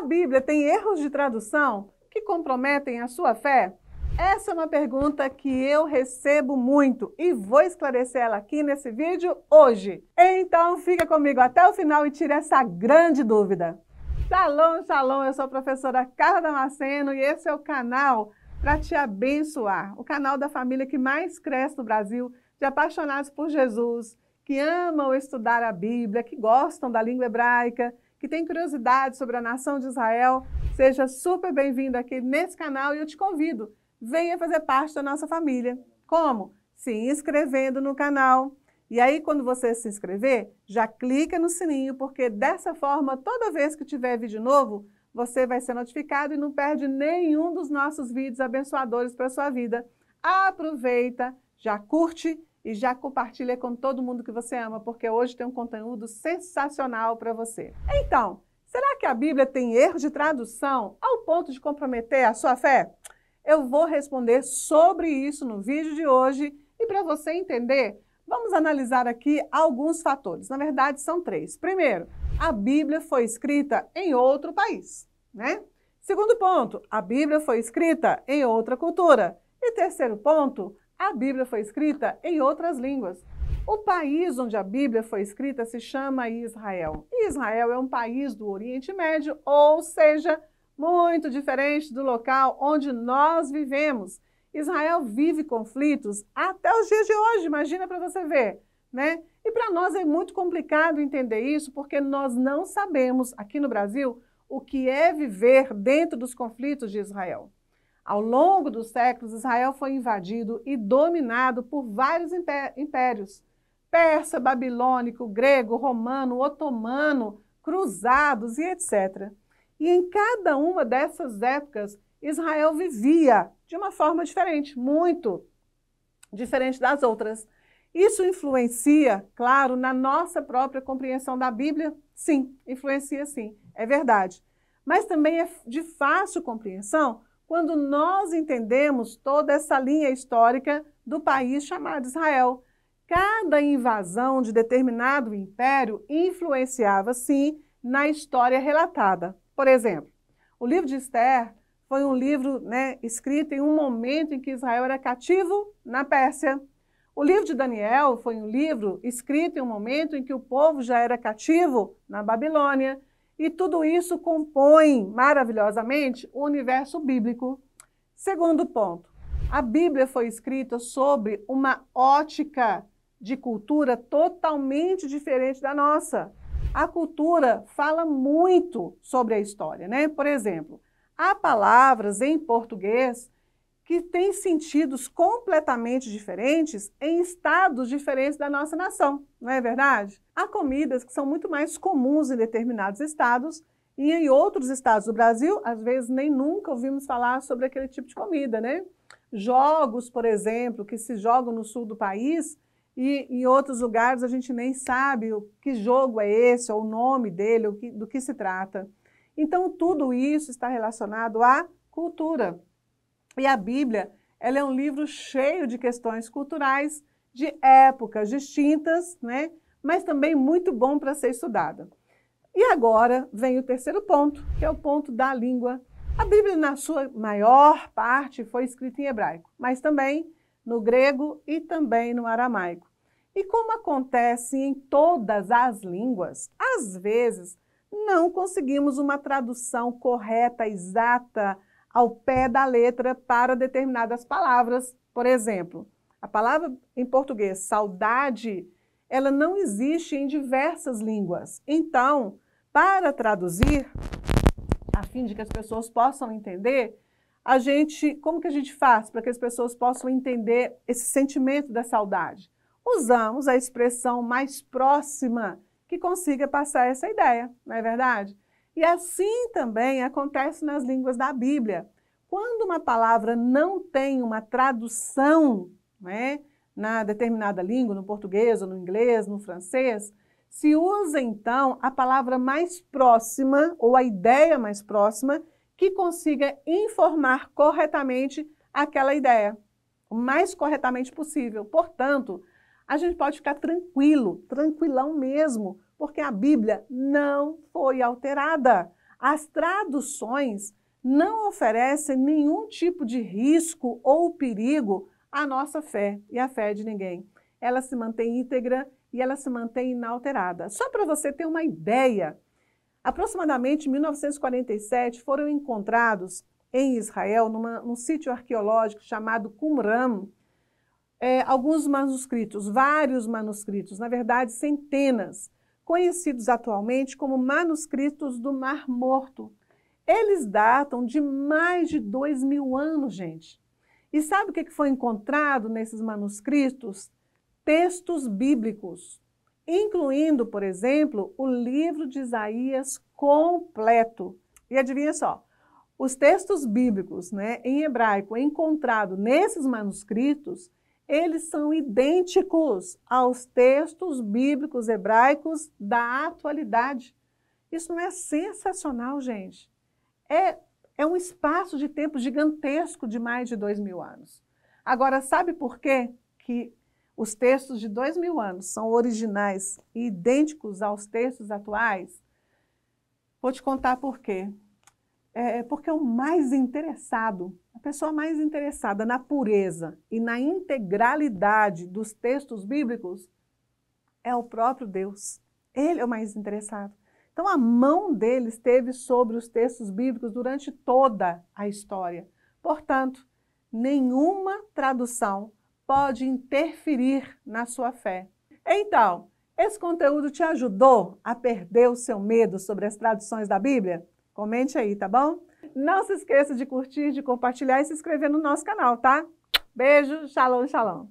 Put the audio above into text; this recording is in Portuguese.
Bíblia tem erros de tradução que comprometem a sua fé? Essa é uma pergunta que eu recebo muito e vou esclarecer ela aqui nesse vídeo hoje. Então fica comigo até o final e tire essa grande dúvida. Shalom, shalom, eu sou a professora Carla Damasceno e esse é o canal para te abençoar. O canal da família que mais cresce no Brasil, de apaixonados por Jesus, que amam estudar a Bíblia, que gostam da língua hebraica, que tem curiosidade sobre a nação de Israel. Seja super bem-vindo aqui nesse canal e eu te convido, venha fazer parte da nossa família. Como? Se inscrevendo no canal. E aí, quando você se inscrever, já clica no sininho, porque dessa forma, toda vez que tiver vídeo novo, você vai ser notificado e não perde nenhum dos nossos vídeos abençoadores para a sua vida. Aproveita, já curte e já compartilha com todo mundo que você ama, porque hoje tem um conteúdo sensacional para você. Então, será que a Bíblia tem erro de tradução ao ponto de comprometer a sua fé? Eu vou responder sobre isso no vídeo de hoje e para você entender, vamos analisar aqui alguns fatores. Na verdade, são 3. Primeiro, a Bíblia foi escrita em outro país, né? Segundo ponto, a Bíblia foi escrita em outra cultura. E terceiro ponto, a Bíblia foi escrita em outras línguas. O país onde a Bíblia foi escrita se chama Israel. E Israel é um país do Oriente Médio, ou seja, muito diferente do local onde nós vivemos. Israel vive conflitos até os dias de hoje, imagina para você ver, né? E para nós é muito complicado entender isso, porque nós não sabemos, aqui no Brasil, o que é viver dentro dos conflitos de Israel. Ao longo dos séculos, Israel foi invadido e dominado por vários impérios. Persa, babilônico, grego, romano, otomano, cruzados e etc. E em cada uma dessas épocas, Israel vivia de uma forma diferente, muito diferente das outras. Isso influencia, claro, na nossa própria compreensão da Bíblia? Sim, influencia sim, é verdade. Mas também é de fácil compreensão quando nós entendemos toda essa linha histórica do país chamado Israel. Cada invasão de determinado império influenciava, sim, na história relatada. Por exemplo, o livro de Esther foi um livro, escrito em um momento em que Israel era cativo na Pérsia. O livro de Daniel foi um livro escrito em um momento em que o povo já era cativo na Babilônia. E tudo isso compõe maravilhosamente o universo bíblico. Segundo ponto, a Bíblia foi escrita sobre uma ótica de cultura totalmente diferente da nossa. A cultura fala muito sobre a história, né? Por exemplo, há palavras em português que têm sentidos completamente diferentes em estados diferentes da nossa nação, não é verdade? Há comidas que são muito mais comuns em determinados estados e em outros estados do Brasil, às vezes nem nunca ouvimos falar sobre aquele tipo de comida, né? Jogos, por exemplo, que se jogam no sul do país e em outros lugares a gente nem sabe o que jogo é esse, ou o nome dele, do que se trata. Então, tudo isso está relacionado à cultura. E a Bíblia, ela é um livro cheio de questões culturais, de épocas distintas, né? Mas também muito bom para ser estudada. E agora vem o terceiro ponto, que é o ponto da língua. A Bíblia, na sua maior parte, foi escrita em hebraico, mas também no grego e também no aramaico. E como acontece em todas as línguas, às vezes não conseguimos uma tradução correta, exata, ao pé da letra para determinadas palavras. Por exemplo, a palavra em português, saudade, ela não existe em diversas línguas. Então, para traduzir, a fim de que as pessoas possam entender, como que a gente faz para que as pessoas possam entender esse sentimento da saudade? Usamos a expressão mais próxima que consiga passar essa ideia, não é verdade? E assim também acontece nas línguas da Bíblia. Quando uma palavra não tem uma tradução, na determinada língua, no português, ou no inglês, no francês, se usa então a palavra mais próxima, ou a ideia mais próxima, que consiga informar corretamente aquela ideia, o mais corretamente possível. Portanto, a gente pode ficar tranquilo, tranquilão mesmo, porque a Bíblia não foi alterada. As traduções não oferecem nenhum tipo de risco ou perigo à nossa fé e à fé de ninguém. Ela se mantém íntegra e ela se mantém inalterada. Só para você ter uma ideia, aproximadamente em 1947 foram encontrados em Israel, num sítio arqueológico chamado Qumran, alguns manuscritos, vários manuscritos, na verdade centenas, conhecidos atualmente como manuscritos do Mar Morto. Eles datam de mais de 2000 anos, gente. E sabe o que foi encontrado nesses manuscritos? Textos bíblicos, incluindo, por exemplo, o livro de Isaías completo. E adivinha só, os textos bíblicos, em hebraico encontrados nesses manuscritos, eles são idênticos aos textos bíblicos hebraicos da atualidade. Isso não é sensacional, gente? É um espaço de tempo gigantesco de mais de 2000 anos. Agora, sabe por quê que os textos de 2000 anos são originais e idênticos aos textos atuais? Vou te contar por quê. Porque o mais interessado, a pessoa mais interessada na pureza e na integralidade dos textos bíblicos é o próprio Deus. Ele é o mais interessado. Então, a mão dele esteve sobre os textos bíblicos durante toda a história. Portanto, nenhuma tradução pode interferir na sua fé. Então, esse conteúdo te ajudou a perder o seu medo sobre as traduções da Bíblia? Comente aí, tá bom? Não se esqueça de curtir, de compartilhar e se inscrever no nosso canal, tá? Beijo, shalom, shalom.